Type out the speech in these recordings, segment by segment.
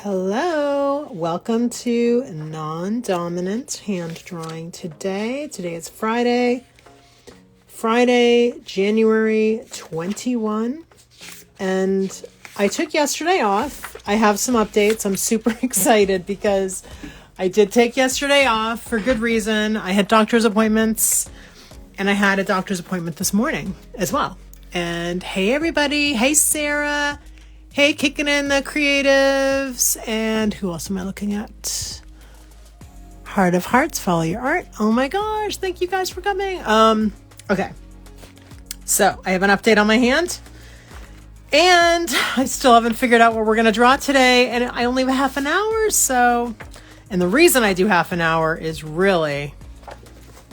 Hello, welcome to non-dominant hand drawing today. Today is Friday, January 21, and I took yesterday off. I have some updates. I'm super excited because I did take yesterday off for good reason. I had doctor's appointments, and I had a doctor's appointment this morning as well. And hey everybody, hey Sarah. Hey, kicking in the creatives. And who else am I looking at? Heart of Hearts, follow your art. Oh my gosh, thank you guys for coming. Okay. So I have an update on my hand. And I still haven't figured out what we're going to draw today. And I only have half an hour, so... And the reason I do half an hour is really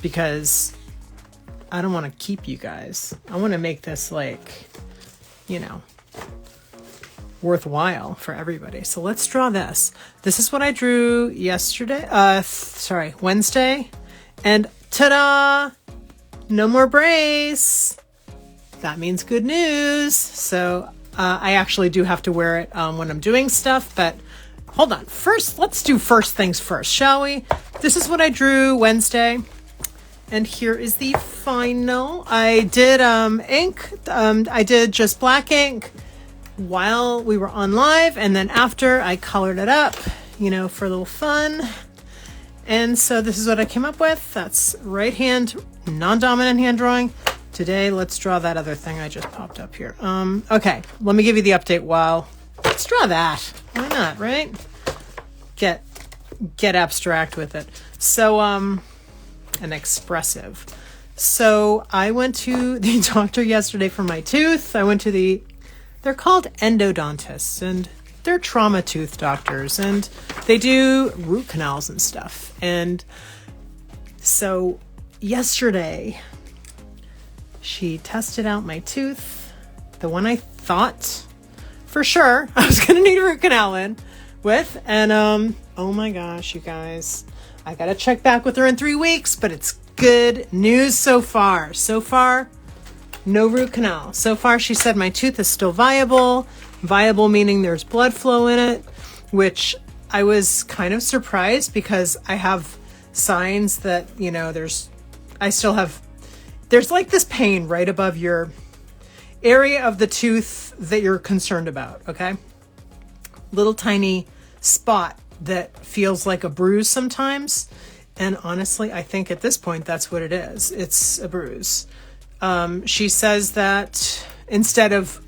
because I don't want to keep you guys. I want to make this worthwhile for everybody. So let's draw this. This is what I drew yesterday. Wednesday. And ta-da! No more brace. That means good news. So I actually do have to wear it when I'm doing stuff, but hold on. First, let's do first things first, shall we? This is what I drew Wednesday. And here is the final. I did ink. I did just black ink while we were on live, and then after I colored it up, for a little fun. And so this is what I came up with. That's right hand, non-dominant hand drawing. Today, let's draw that other thing I just popped up here. Okay, let me give you the update let's draw that. Why not, right? Get abstract with it. So, and expressive. So I went to the doctor yesterday for my tooth. I went to they're called endodontists, and they're trauma tooth doctors, and they do root canals and stuff. And so yesterday, she tested out my tooth, the one I thought for sure I was going to need a root canal with. And oh my gosh, you guys, I got to check back with her in 3 weeks, but it's good news so far. So far, no root canal. So far, she said my tooth is still viable. Viable meaning there's blood flow in it, which I was kind of surprised because I have signs that, there's like this pain right above your area of the tooth that you're concerned about, okay? Little tiny spot that feels like a bruise sometimes. And honestly, I think at this point, that's what it is. It's a bruise. She says that instead of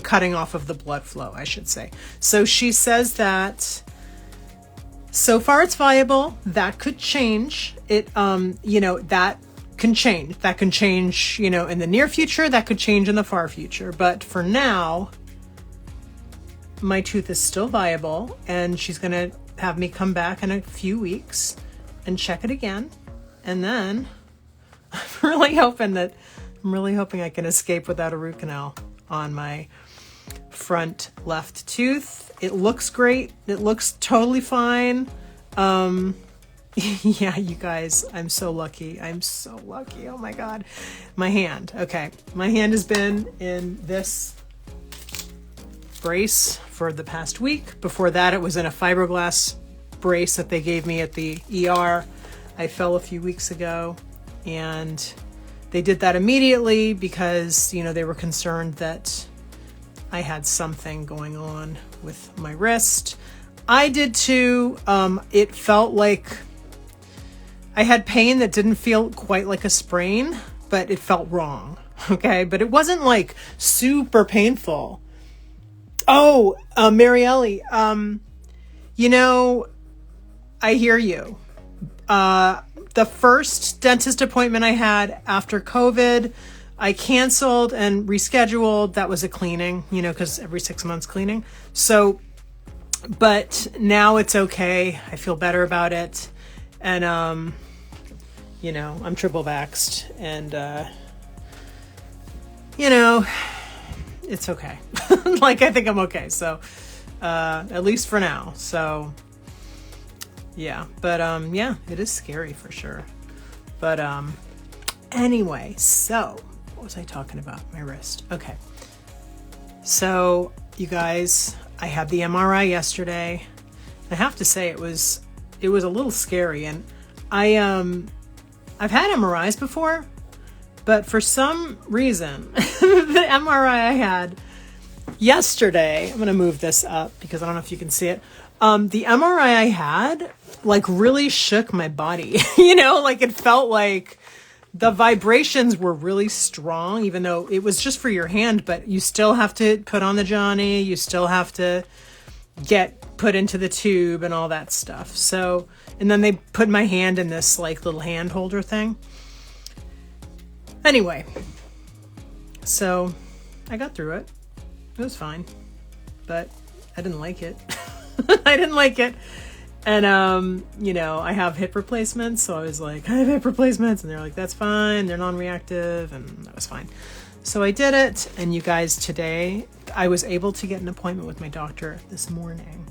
cutting off of the blood flow, I should say. So she says that so far it's viable. That could change. That can change. That can change, in the near future. That could change in the far future. But for now, my tooth is still viable, and she's going to have me come back in a few weeks and check it again. And then I'm really hoping I can escape without a root canal on my front left tooth. It looks great. It looks totally fine. Yeah, you guys, I'm so lucky. Oh my God. My hand. Okay. My hand has been in this brace for the past week. Before that, it was in a fiberglass brace that they gave me at the ER. I fell a few weeks ago, and they did that immediately because, they were concerned that I had something going on with my wrist. I did too. It felt like I had pain that didn't feel quite like a sprain, but it felt wrong. Okay. But it wasn't like super painful. Oh, Marielle, I hear you. The first dentist appointment I had after COVID, I canceled and rescheduled. That was a cleaning, because every 6 months cleaning. So, but now it's okay. I feel better about it. And, I'm triple vaxxed, and, it's okay. I think I'm okay. So, at least for now. So, yeah, but it is scary for sure. But anyway, so what was I talking about? My wrist. Okay. So you guys, I had the MRI yesterday. I have to say it was a little scary. And I've had MRIs before, but for some reason, the MRI I had yesterday, I'm going to move this up because I don't know if you can see it. The MRI I had like really shook my body, you know, like it felt like the vibrations were really strong, even though it was just for your hand, but you still have to put on the Johnny, you still have to get put into the tube and all that stuff. So, and then they put my hand in this like little hand holder thing. Anyway, so I got through it. It was fine, but I didn't like it. I didn't like it. And, you know, I have hip replacements. So I was like, I have hip replacements. And they're like, that's fine. They're non-reactive. And that was fine. So I did it. And you guys, today I was able to get an appointment with my doctor this morning.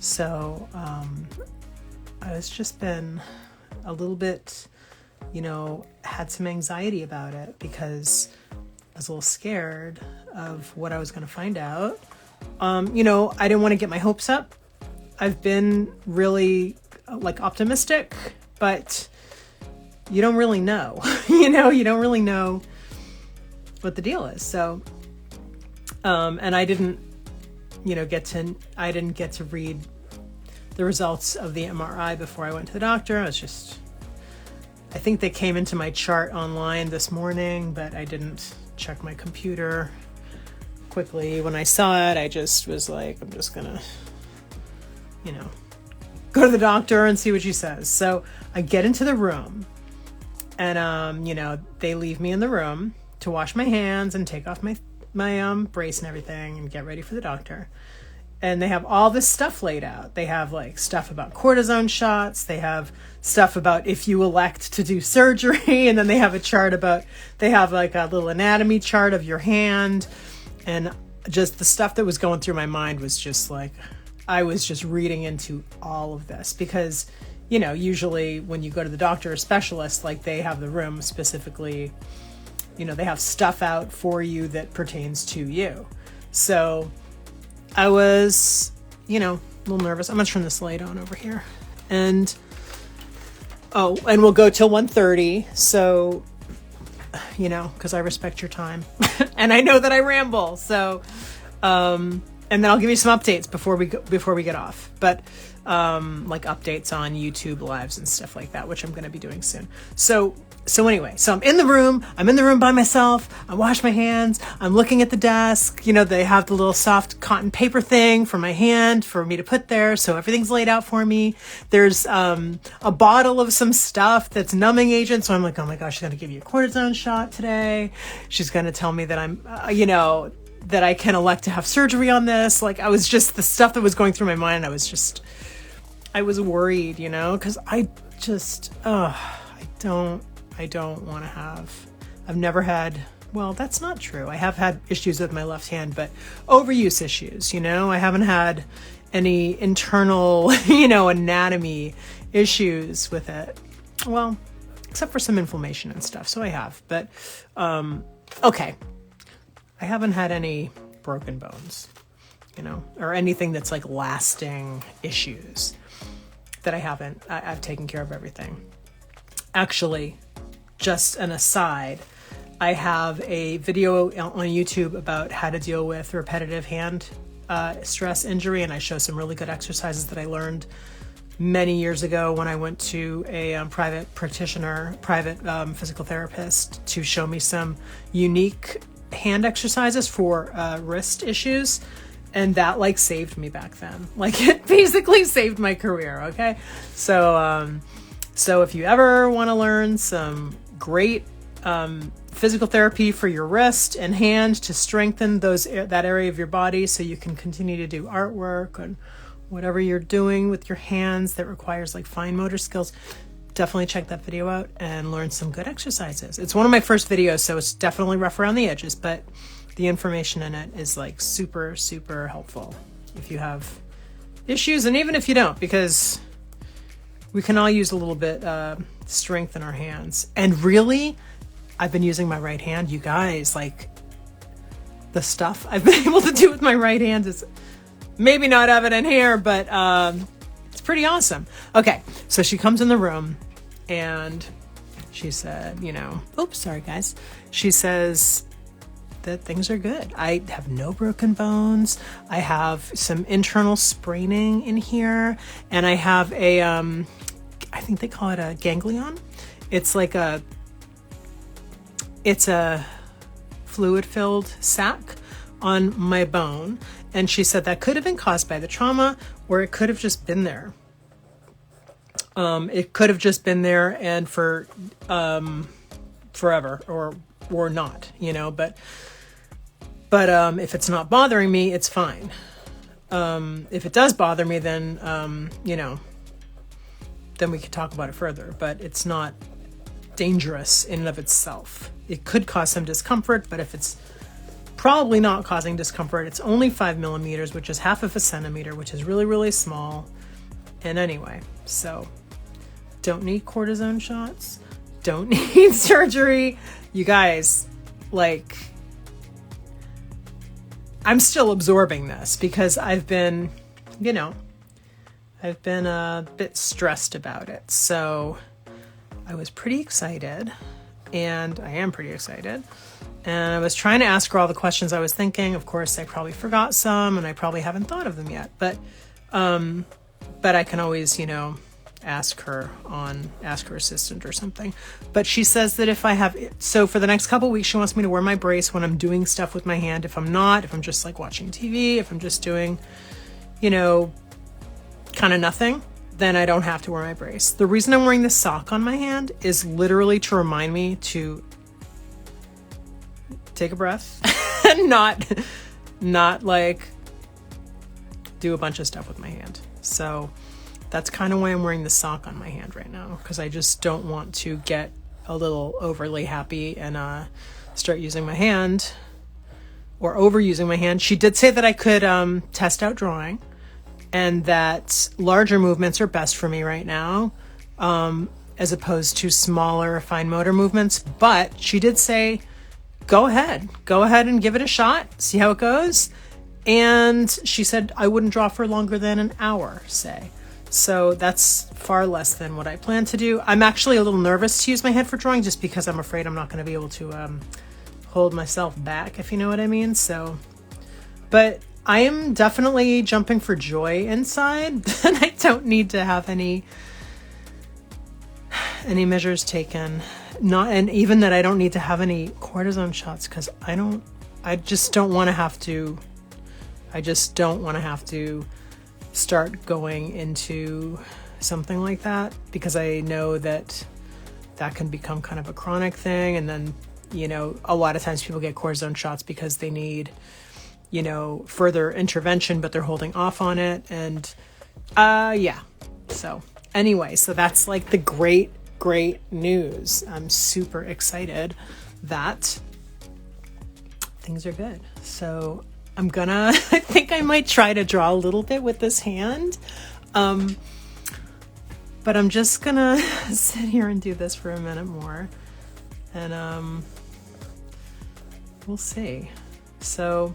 So, I was just been a little bit, you know, had some anxiety about it because I was a little scared of what I was going to find out. You know, I didn't want to get my hopes up. I've been really like optimistic, but you don't really know, you know, you don't really know what the deal is. So, and I didn't get to read the results of the MRI before I went to the doctor. I think they came into my chart online this morning, but I didn't check my computer quickly. When I saw it, I just was like, I'm just gonna, you know, go to the doctor and see what she says. So I get into the room and, you know, they leave me in the room to wash my hands and take off my brace and everything and get ready for the doctor. And they have all this stuff laid out. They have like stuff about cortisone shots. They have stuff about if you elect to do surgery. And then they have a chart they have like a little anatomy chart of your hand. And just the stuff that was going through my mind was just like, I was just reading into all of this because, you know, usually when you go to the doctor or specialist, like they have the room specifically, you know, they have stuff out for you that pertains to you. So I was, you know, a little nervous. I'm going to turn this light on over here. And we'll go till 1:30. So, you know, because I respect your time and I know that I ramble. So, and then I'll give you some updates before we get off. But like updates on YouTube lives and stuff like that, which I'm going to be doing soon. So anyway, so I'm in the room by myself. I wash my hands. I'm looking at the desk. You know, they have the little soft cotton paper thing for my hand for me to put there. So everything's laid out for me. There's a bottle of some stuff that's numbing agent. So I'm like, oh my gosh, she's going to give you a cortisone shot today. She's going to tell me that I'm, you know, that I can elect to have surgery on this. Like I was just, the stuff that was going through my mind, I was worried, you know, because I don't want to have, I've never had, well, that's not true. I have had issues with my left hand, but overuse issues, you know, I haven't had any internal, you know, anatomy issues with it. Well, except for some inflammation and stuff. So I have, but, okay. I haven't had any broken bones, you know, or anything that's like lasting issues that I've taken care of everything. Actually, just an aside, I have a video on YouTube about how to deal with repetitive hand stress injury, and I show some really good exercises that I learned many years ago when I went to a private physical therapist to show me some unique hand exercises for wrist issues. And that like saved me back then. Like it basically saved my career. Okay. So if you ever want to learn some great physical therapy for your wrist and hand to strengthen that area of your body so you can continue to do artwork and whatever you're doing with your hands that requires like fine motor skills, definitely check that video out and learn some good exercises. It's one of my first videos, so it's definitely rough around the edges, but the information in it is like super, super helpful if you have issues, and even if you don't, because we can all use a little bit strength in our hands. And really, I've been using my right hand, you guys, like the stuff I've been able to do with my right hand is maybe not evident here, but pretty awesome. Okay, so she comes in the room and she said, oops, sorry guys. She says that things are good. I have no broken bones. I have some internal spraining in here, and I have a, I think they call it a ganglion. It's like it's a fluid-filled sac on my bone. And she said that could have been caused by the trauma, or it could have just been there. It could have just been there and for forever, or not, but if it's not bothering me, it's fine. If it does bother me, then then we could talk about it further, but it's not dangerous in and of itself. It could cause some discomfort, but if it's probably not causing discomfort, it's only 5 millimeters, which is half of a centimeter, which is really, really small. And anyway, so don't need cortisone shots, don't need surgery. You guys, I'm still absorbing this because I've been a bit stressed about it. So I was pretty excited, and I am pretty excited. And I was trying to ask her all the questions I was thinking. Of course, I probably forgot some, and I probably haven't thought of them yet. But I can always, ask her assistant or something. But she says that if I have, so for the next couple weeks, she wants me to wear my brace when I'm doing stuff with my hand. If I'm not, if I'm just watching TV, if I'm just doing, kind of nothing, then I don't have to wear my brace. The reason I'm wearing this sock on my hand is literally to remind me to take a breath and not do a bunch of stuff with my hand. So that's kind of why I'm wearing the sock on my hand right now, because I just don't want to get a little overly happy and start using my hand or overusing my hand. She did say that I could test out drawing, and that larger movements are best for me right now, as opposed to smaller fine motor movements. But she did say, go ahead and give it a shot, see how it goes. And she said I wouldn't draw for longer than an hour, say. So that's far less than what I plan to do. I'm actually a little nervous to use my head for drawing, just because I'm afraid I'm not going to be able to hold myself back, if you know what I mean. So, but I am definitely jumping for joy inside, and I don't need to have any measures taken. And even that I don't need to have any cortisone shots, because I just don't want to have to start going into something like that, because I know that can become kind of a chronic thing. And then, a lot of times people get cortisone shots because they need, further intervention, but they're holding off on it. And, yeah. So anyway, so that's the great news. I'm super excited that things are good. So I think I might try to draw a little bit with this hand. But I'm just gonna sit here and do this for a minute more, and we'll see. So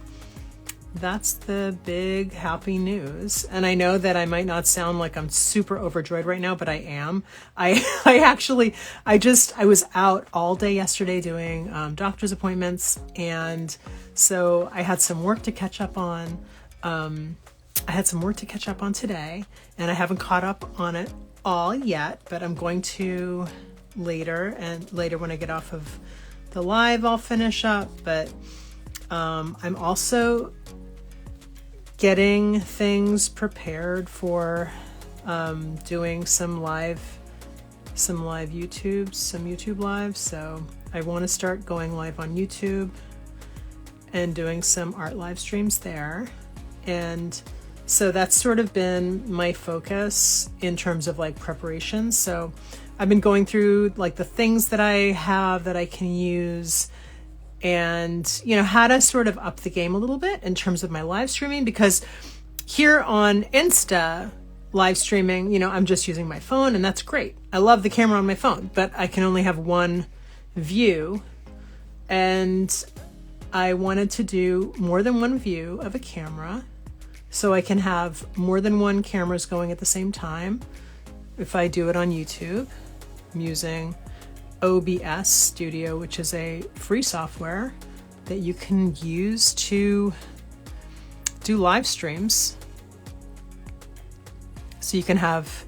that's the big happy news. And I know that I might not sound like I'm super overjoyed right now, but I am. I was out all day yesterday doing doctor's appointments, and so I had some work to catch up on. I had some work to catch up on today, and I haven't caught up on it all yet, but I'm going to later when I get off of the live, I'll finish up. But I'm also getting things prepared for doing some YouTube lives. So I want to start going live on YouTube and doing some art live streams there. And so that's sort of been my focus in terms of preparation. So I've been going through the things that I have that I can use, and how to sort of up the game a little bit in terms of my live streaming, because here on Insta live streaming, I'm just using my phone, and that's great. I love the camera on my phone, but I can only have one view, and I wanted to do more than one view of a camera so I can have more than one cameras going at the same time. If I do it on YouTube, I'm using OBS Studio, which is a free software that you can use to do live streams. So you can have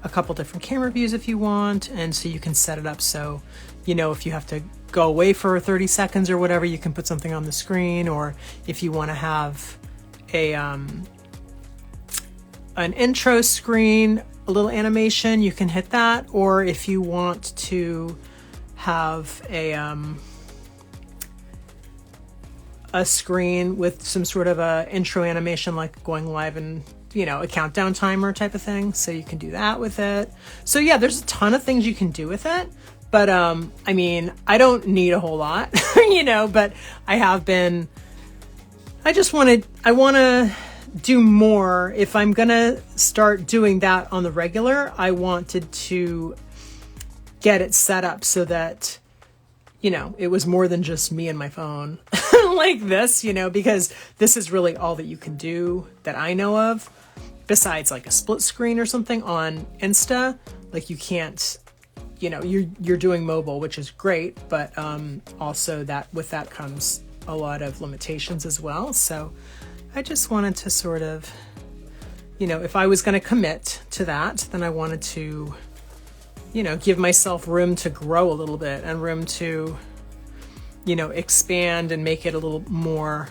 a couple different camera views if you want, and so you can set it up so, you know, if you have to go away for 30 seconds or whatever, you can put something on the screen, or if you want to have a an intro screen, a little animation, you can hit that, or if you want to have a screen with some sort of a intro animation, like going live and, you know, a countdown timer type of thing. So you can do that with it. So yeah, there's a ton of things you can do with it. But I mean, I don't need a whole lot, you know, but I want to do more. If I'm going to start doing that on the regular, I wanted to get it set up so that, you know, it was more than just me and my phone like this, you know, because this is really all that you can do that I know of, besides like a split screen or something on Insta. Like you can't, you know, you're doing mobile, which is great, but also that with that comes a lot of limitations as well. So I just wanted to sort of, you know, if I was going to commit to that, then I wanted to, you know, give myself room to grow a little bit and room to, you know, expand and make it a little more,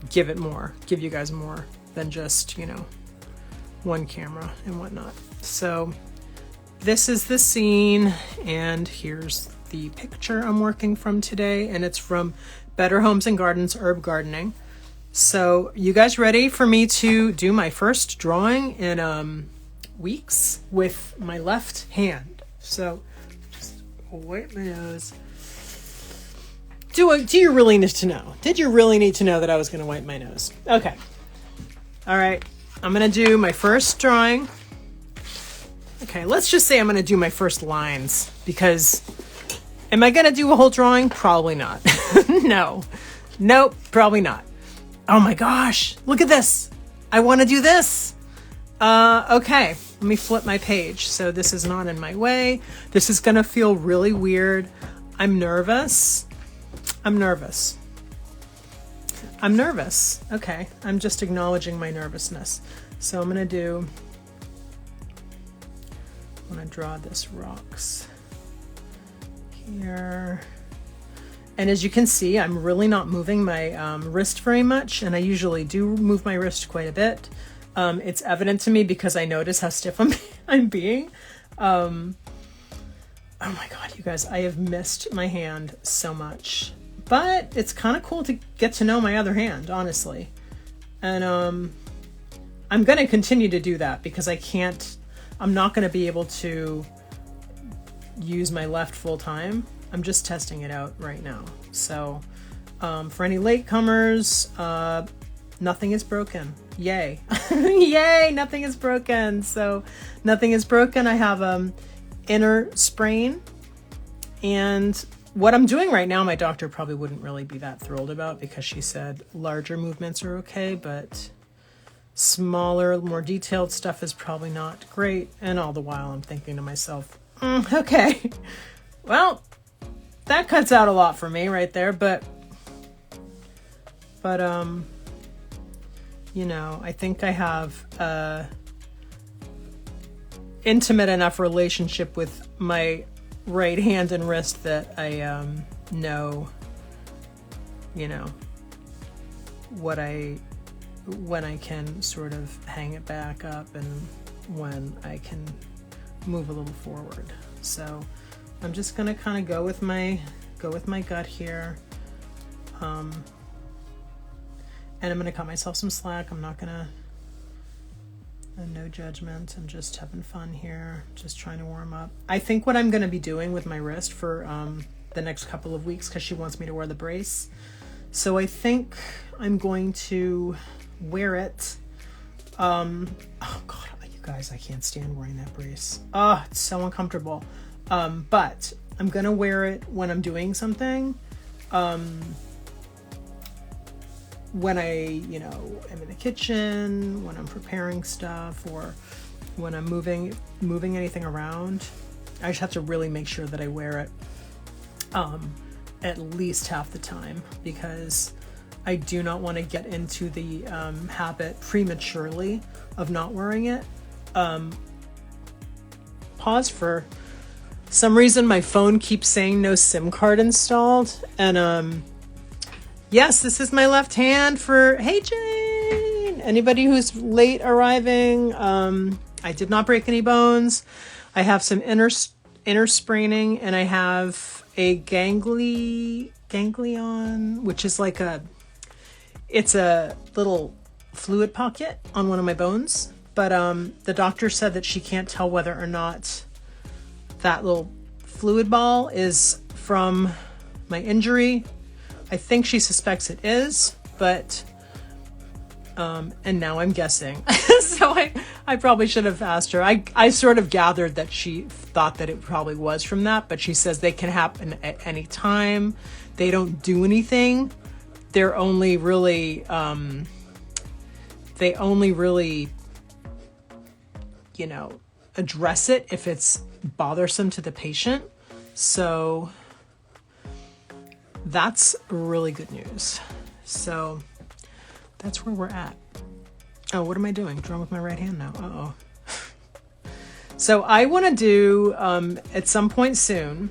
give you guys more than just, you know, one camera and whatnot. So this is the scene, and here's the picture I'm working from today, and it's from Better Homes and Gardens Herb Gardening. So you guys ready for me to do my first drawing in weeks with my left hand? So just wipe my nose. Do you really need to know? Did you really need to know that I was going to wipe my nose? Okay. All right. I'm going to do my first drawing. Okay, let's just say I'm going to do my first lines, because am I going to do a whole drawing? Probably not. No. Nope, probably not. Oh my gosh, look at this. I want to do this. Okay, let me flip my page so this is not in my way. This is going to feel really weird. I'm nervous. Okay, I'm just acknowledging my nervousness. So I'm going to draw this rocks here. And as you can see, I'm really not moving my wrist very much, and I usually do move my wrist quite a bit. It's evident to me because I notice how stiff I'm being. Oh my God, you guys, I have missed my hand so much. But it's kind of cool to get to know my other hand, honestly. And I'm going to continue to do that because I'm not going to be able to use my left full time. I'm just testing it out right now. So for any latecomers, nothing is broken. Yay. Yay, nothing is broken. So nothing is broken. I have inner sprain. And what I'm doing right now, my doctor probably wouldn't really be that thrilled about, because she said larger movements are okay, but smaller, more detailed stuff is probably not great. And all the while I'm thinking to myself, okay, well, that cuts out a lot for me right there, but you know, I think I have a intimate enough relationship with my right hand and wrist that I know, you know, when I can sort of hang it back up and when I can move a little forward. So I'm just gonna kind of go with my gut here, and I'm gonna cut myself some slack. I'm not gonna, no judgment. I'm just having fun here, just trying to warm up. I think what I'm gonna be doing with my wrist for the next couple of weeks, because she wants me to wear the brace, so I think I'm going to wear it. Oh God, you guys, I can't stand wearing that brace. Oh, it's so uncomfortable. But I'm gonna wear it when I'm doing something. when I, you know, am in the kitchen, when I'm preparing stuff, or when I'm moving anything around, I just have to really make sure that I wear it at least half the time, because I do not want to get into the habit prematurely of not wearing it. Pause for some reason my phone keeps saying no SIM card installed, and yes, this is my left hand for hey Jane, anybody who's late arriving. I did not break any bones. I have some inner spraining, and I have a ganglion, which is like it's a little fluid pocket on one of my bones. But the doctor said that she can't tell whether or not that little fluid ball is from my injury. I think she suspects it is, but and now I'm guessing. So I probably should have asked her. I sort of gathered that she thought that it probably was from that, but she says they can happen at any time. They don't do anything. They're only really, you know, address it if it's bothersome to the patient. So that's really good news. So that's where we're at. Oh, what am I doing? Drawing with my right hand now. Uh-oh. So I want to do, at some point soon,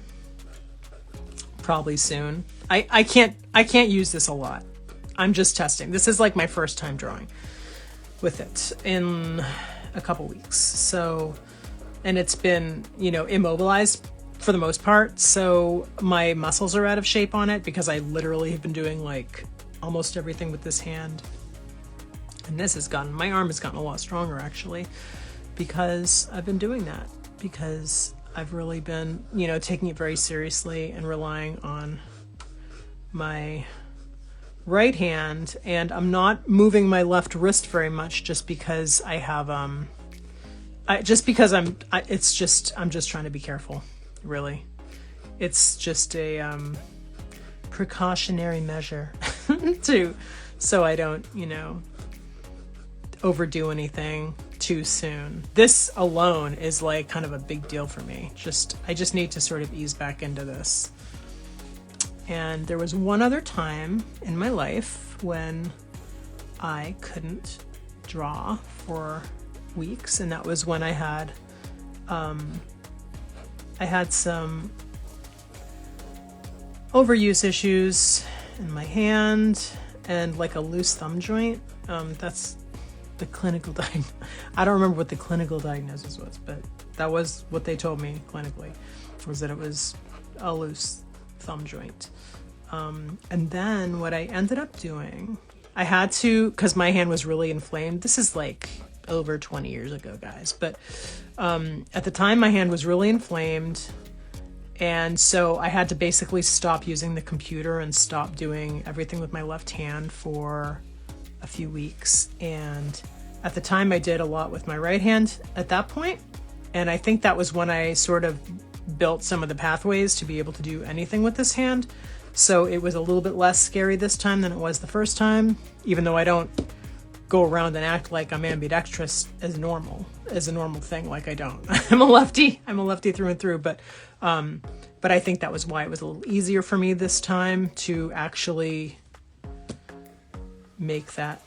probably soon. I can't use this a lot. I'm just testing. This is like my first time drawing with it in a couple weeks. So, and it's been, you know, immobilized for the most part. So my muscles are out of shape on it because I literally have been doing like almost everything with this hand. And my arm has gotten a lot stronger actually, because I've been doing that, because I've really been, you know, taking it very seriously and relying on my right hand, and I'm not moving my left wrist very much just because I have, I'm just trying to be careful, really. It's just a, precautionary measure so I don't, you know, overdo anything too soon. This alone is like kind of a big deal for me. I just need to sort of ease back into this. And there was one other time in my life when I couldn't draw for weeks, and that was when I had some overuse issues in my hand and like a loose thumb joint. That's the clinical diagnosis. I don't remember what the clinical diagnosis was, but that was what they told me clinically, was that it was a loose thumb joint. And then what I ended up doing, I had to, because my hand was really inflamed. This is like over 20 years ago, guys. But at the time, my hand was really inflamed. And so I had to basically stop using the computer and stop doing everything with my left hand for a few weeks. And at the time, I did a lot with my right hand at that point. And I think that was when I sort of built some of the pathways to be able to do anything with this hand. So it was a little bit less scary this time than it was the first time, even though I don't go around and act like I'm ambidextrous as a normal thing. Like I don't. I'm a lefty through and through, but I think that was why it was a little easier for me this time to actually make that,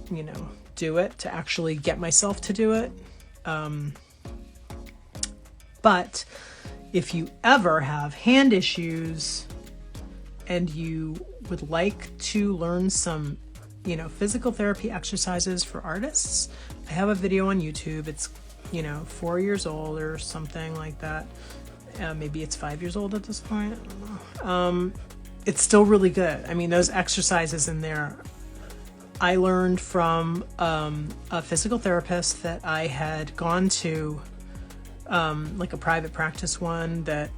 you know, do it, to actually get myself to do it. But if you ever have hand issues and you would like to learn some, you know, physical therapy exercises for artists, I have a video on YouTube. It's, you know, 4 years old or something like that. Maybe it's 5 years old at this point. I don't know. It's still really good. I mean, those exercises in there, I learned from a physical therapist that I had gone to, like a private practice one that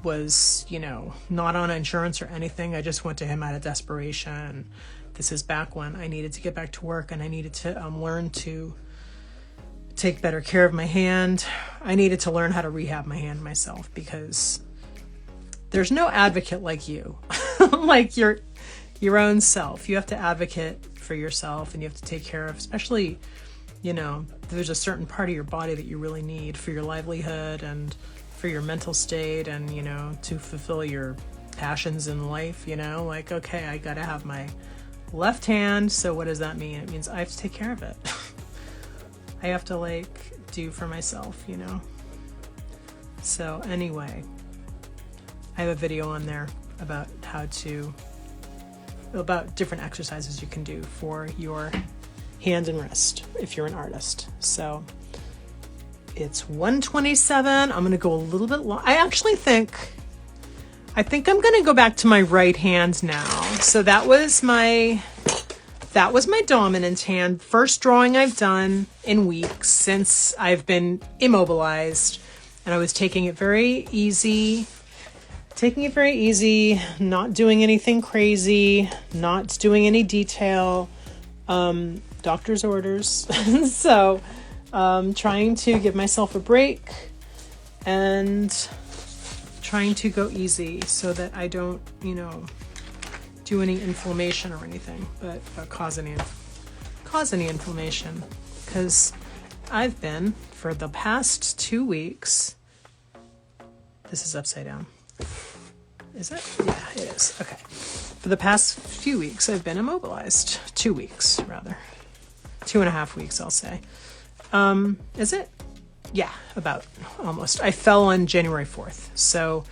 was, you know, not on insurance or anything. I just went to him out of desperation. This is back when I needed to get back to work and I needed to learn to take better care of my hand. I needed to learn how to rehab my hand myself, because there's no advocate like you. Like your own self. You have to advocate for yourself, and you have to take care of, especially, you know, there's a certain part of your body that you really need for your livelihood and for your mental state, and, you know, to fulfill your passions in life, you know, like, okay, I gotta have my left hand, so what does that mean? It means I have to take care of it. I have to, like, do for myself, you know. So anyway, I have a video on there about about different exercises you can do for your hand and wrist if you're an artist. So it's 1:27. I'm gonna go a little bit long. I think I'm gonna go back to my right hand now. So that was my dominant hand. First drawing I've done in weeks since I've been immobilized, and I was taking it very easy, not doing anything crazy, not doing any detail, doctor's orders. So trying to give myself a break and trying to go easy so that I don't, you know, do any inflammation or anything, but cause any inflammation, because I've been, for the past 2 weeks, this is upside down. Is it? Yeah, it is. Okay. For the past few weeks, I've been immobilized. 2 weeks, rather. 2.5 weeks, I'll say. Is it? Yeah, about, almost. I fell on January 4th. So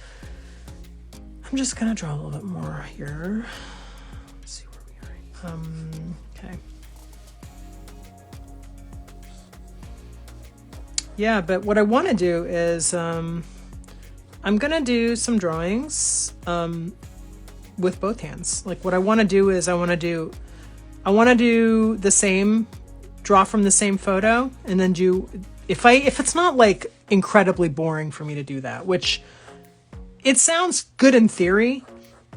I'm just going to draw a little bit more here. Let's see where we are. Okay. Yeah, but what I want to do is, I'm going to do some drawings, with both hands. Like, what I want to do is I want to do the same, draw from the same photo, and then do, if it's not like incredibly boring for me to do that, which it sounds good in theory,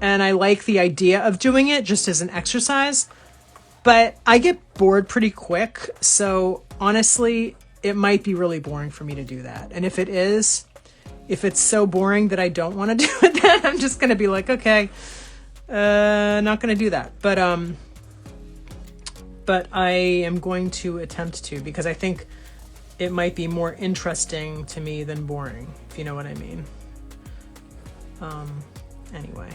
and I like the idea of doing it just as an exercise, but I get bored pretty quick. So honestly, it might be really boring for me to do that. And if it's so boring that I don't want to do it, then I'm just going to be like, okay, not going to do that. But I am going to attempt to, because I think it might be more interesting to me than boring, if you know what I mean. Anyway,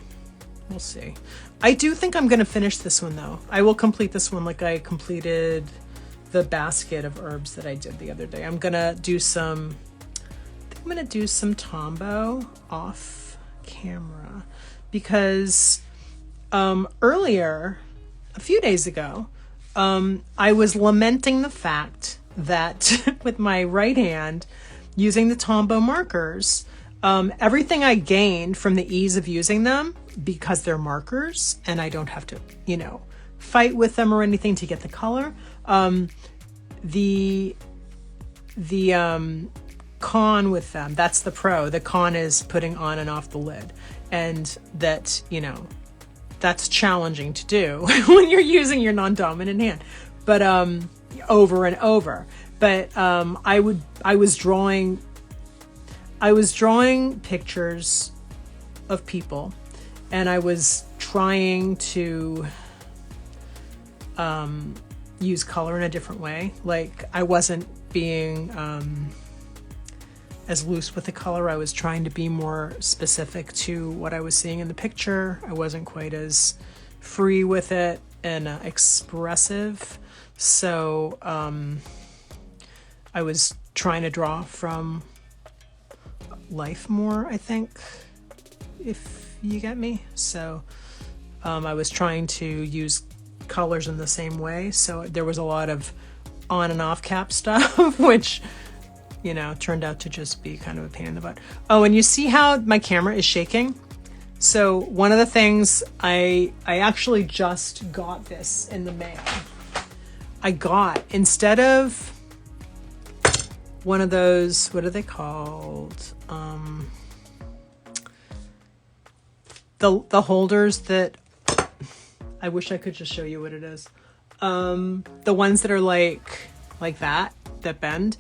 we'll see. I do think I'm going to finish this one, though. I will complete this one like I completed the basket of herbs that I did the other day. I'm going to do some Tombow off camera, because earlier, a few days ago, I was lamenting the fact that with my right hand, using the Tombow markers, everything I gained from the ease of using them, because they're markers and I don't have to, you know, fight with them or anything to get the color. The con with them, that's the pro. The con is putting on and off the lid, and that, you know, that's challenging to do when you're using your non-dominant hand, but over and over. But I was drawing pictures of people, and I was trying to use color in a different way. Like, I wasn't being as loose with the color. I was trying to be more specific to what I was seeing in the picture. I wasn't quite as free with it and expressive. So I was trying to draw from life more, I think, if you get me. So I was trying to use colors in the same way. So there was a lot of on and off cap stuff, which, you know, turned out to just be kind of a pain in the butt. Oh, and you see how my camera is shaking? So one of the things, I actually just got this in the mail. I got, instead of one of those, what are they called? The holders that, I wish I could just show you what it is. The ones that are like that bend.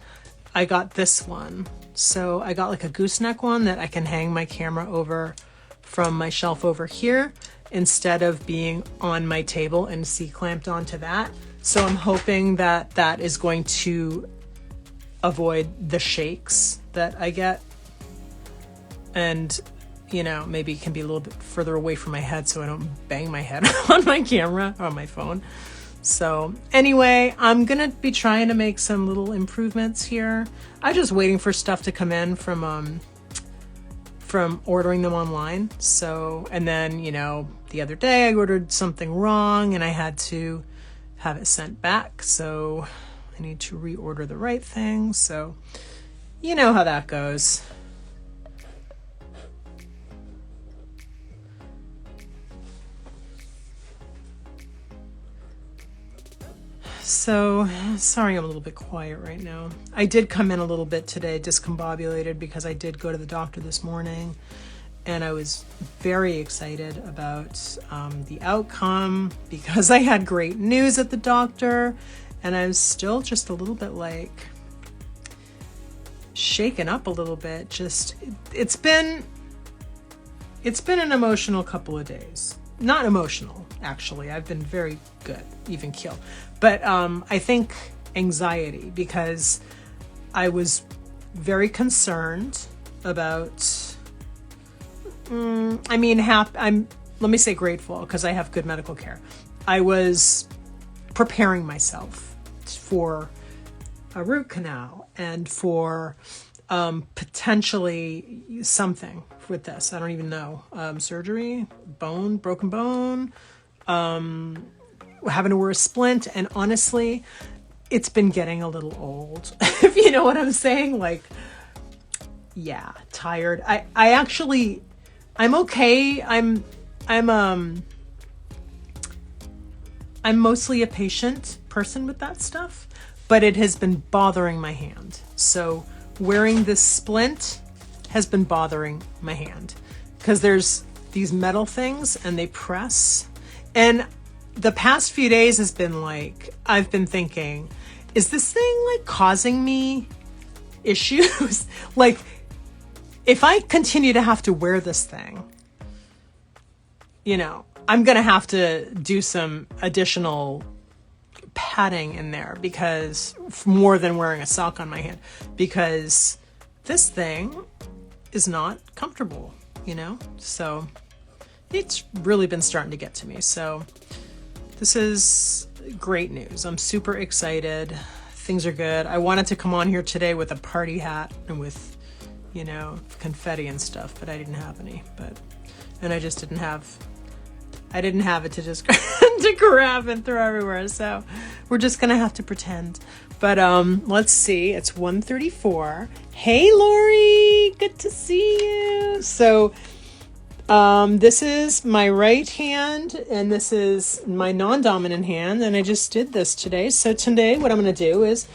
I got this one. So I got like a gooseneck one that I can hang my camera over from my shelf over here. instead of being on my table and C-clamped onto that. So I'm hoping that that is going to avoid the shakes that I get. And, you know, maybe it can be a little bit further away from my head so I don't bang my head on my camera or on my phone. So anyway, I'm going to be trying to make some little improvements here. I'm just waiting for stuff to come in from ordering them online. So, and then, you know, the other day I ordered something wrong and I had to have it sent back. So I need to reorder the right thing. So you know how that goes. So, sorry I'm a little bit quiet right now. I did come in a little bit today, discombobulated, because I did go to the doctor this morning, and I was very excited about the outcome, because I had great news at the doctor, and I was still just a little bit like shaken up a little bit. Just, it's been an emotional couple of days. Not emotional, actually. I've been very good, even keel. But I think anxiety, because I was very concerned about, let me say grateful, because I have good medical care. I was preparing myself for a root canal and for potentially something with this. I don't even know. Surgery, broken bone, having to wear a splint. And honestly, it's been getting a little old, if you know what I'm saying. Like, yeah, tired. I'm okay. I'm mostly a patient person with that stuff, but it has been bothering my hand. So wearing this splint has been bothering my hand, because there's these metal things and they press. And the past few days has been like, I've been thinking, is this thing like causing me issues? Like, if I continue to have to wear this thing, you know, I'm going to have to do some additional padding in there, because more than wearing a sock on my hand, because this thing is not comfortable, you know? So it's really been starting to get to me. So this is great news. I'm super excited. Things are good. I wanted to come on here today with a party hat and with, you know, confetti and stuff, but I didn't have any. And I just didn't have it to just to grab and throw everywhere. So we're just gonna have to pretend. But let's see. It's 1:34. Hey, Lori, good to see you. So this is my right hand, and this is my non-dominant hand, and I just did this today. So today, what I'm gonna do is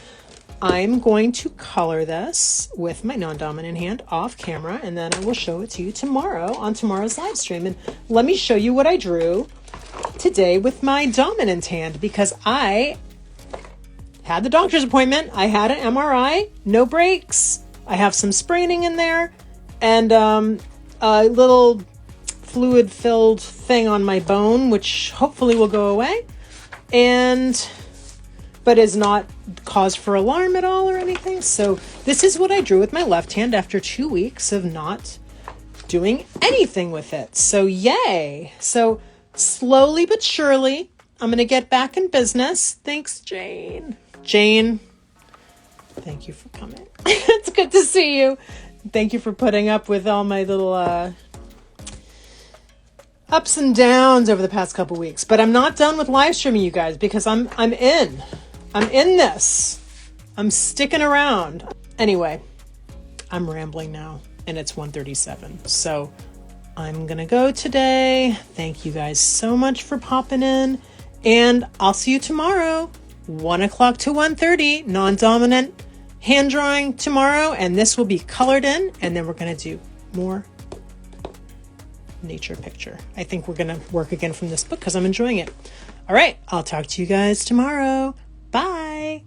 I'm going to color this with my non-dominant hand off camera, and then I will show it to you tomorrow on tomorrow's live stream. And let me show you what I drew today with my dominant hand, because I had the doctor's appointment. I had an MRI, no breaks. I have some spraining in there, and a little fluid-filled thing on my bone, which hopefully will go away, but is not cause for alarm at all or anything. So this is what I drew with my left hand after 2 weeks of not doing anything with it. So yay. So slowly but surely, I'm going to get back in business. Thanks, Jane. Jane, thank you for coming. It's good to see you. Thank you for putting up with all my little ups and downs over the past couple weeks. But I'm not done with live streaming, you guys, because I'm in this. I'm sticking around. Anyway, I'm rambling now, and it's 1:37. So I'm going to go today. Thank you guys so much for popping in, and I'll see you tomorrow, 1 o'clock to 1:30, non-dominant hand drawing tomorrow, and this will be colored in, and then we're going to do more nature picture. I think we're going to work again from this book because I'm enjoying it. All right, I'll talk to you guys tomorrow. Bye.